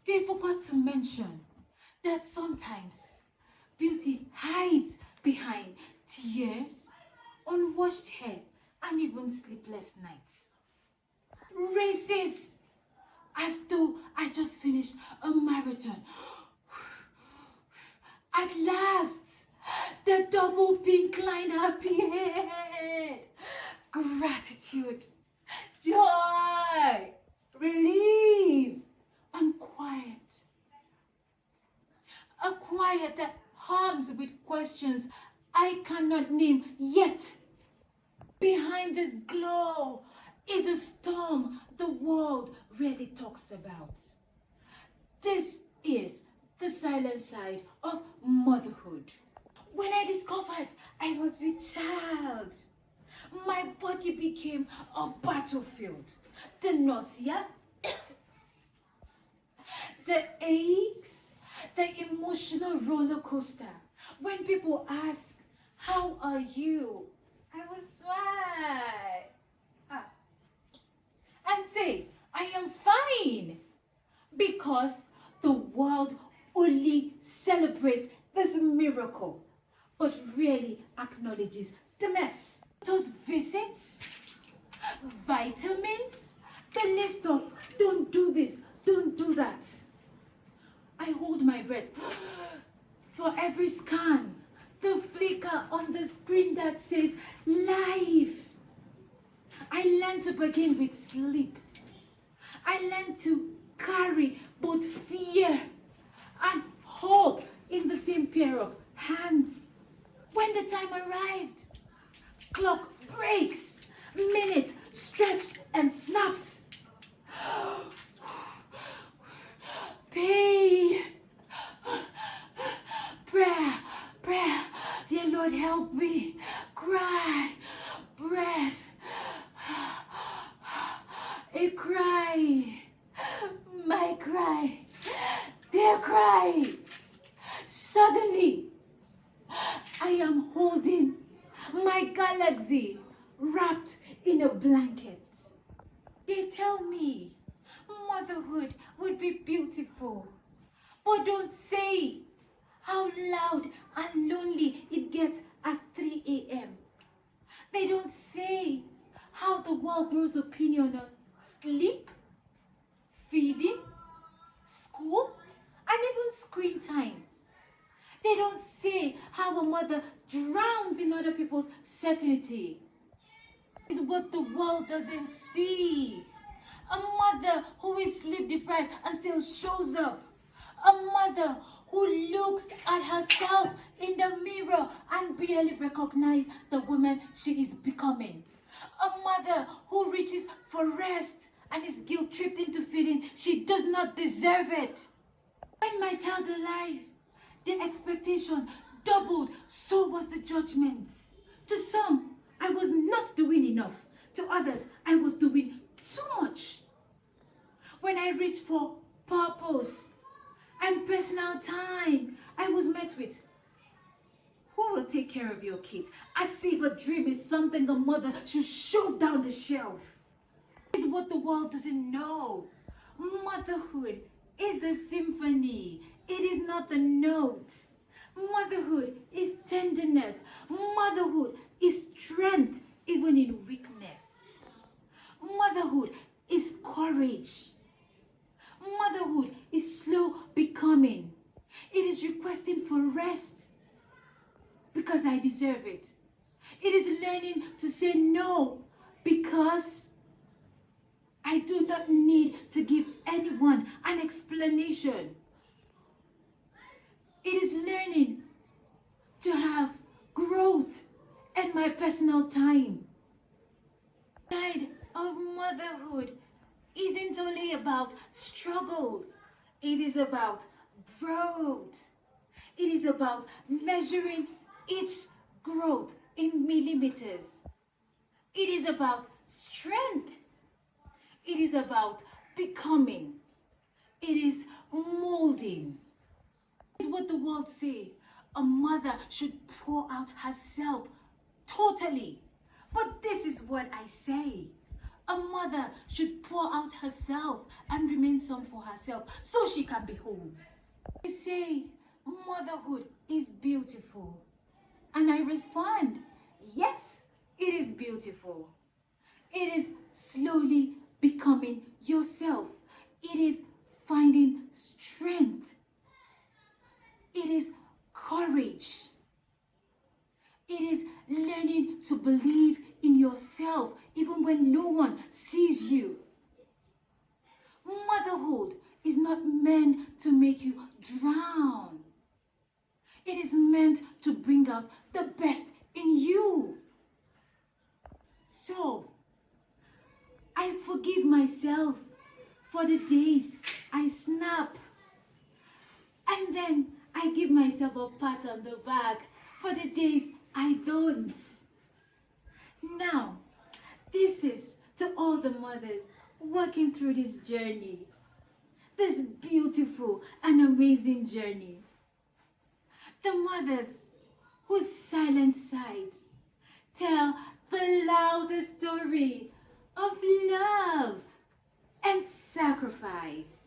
They forgot to mention that sometimes beauty hides behind tears, unwashed hair, and even sleepless nights. Races as though I just finished a marathon. At last, the double pink line appeared. Gratitude, joy, relief, and quiet. A quiet that hums with questions I cannot name yet. Behind this glow is a storm the world rarely talks about. This is the silent side of motherhood. When I discovered I was with child, my body became a battlefield. The nausea, the aches, the emotional roller coaster. When people ask, "How are you?" I was fine. And say, "I am fine." Because the world only celebrates this miracle, but rarely acknowledges the mess. Those visits, vitamins, the list of "don't do this, don't do that." I hold my breath for every scan, the flicker on the screen that says life. I learned to begin with sleep. I learned to carry both fear and hope in the same pair of hands. When the time arrived, clock breaks, minutes stretched and snapped. Pain, prayer, prayer, dear Lord help me, cry, breath, a cry, my cry, their cry. Suddenly, I am holding my galaxy wrapped in a blanket. They tell me motherhood would be beautiful, but don't say how loud and lonely it gets at 3 a.m. They don't say how the world grows opinion on sleep, feeding, school, and even screen time. They don't say how a mother drowns in other people's certainty. It's what the world doesn't see. A mother who is sleep deprived and still shows up. A mother who looks at herself in the mirror and barely recognizes the woman she is becoming. A mother who reaches for rest and is guilt-tripped into feeling she does not deserve it. When my child arrived, the expectation doubled, so was the judgment. To some, I was not doing enough. To others, I was doing too much. When I reached for purpose and personal time, I was met with, "Who will take care of your kid?" As if a dream is something a mother should shove down the shelf. It's what the world doesn't know. Motherhood is a symphony. It is not a note. Motherhood is tenderness. Motherhood is strength even in weakness. Motherhood is courage. Motherhood is slow becoming. It is requesting for rest because I deserve it. It is learning to say no because I do not need to give anyone an explanation. It is learning to have growth and my personal time. The side of motherhood isn't only about struggles. It is about growth. It is about measuring each growth in millimeters. It is about strength. It is about becoming. It is molding. It's what the world says. A mother should pour out herself totally. But this is what I say. A mother should pour out herself and remain some for herself so she can be whole. They say motherhood is beautiful. And I respond, yes, it is beautiful. It is slowly becoming yourself. It is finding strength. It is courage. It is learning to believe in yourself even when no one sees you. Motherhood is not meant to make you drown. It is meant to bring out the best in you. So, I forgive myself for the days I snap. And then I give myself a pat on the back for the days I don't. Now, this is to all the mothers working through this journey. This beautiful and amazing journey. The mothers whose silent side tell the loudest story of love and sacrifice.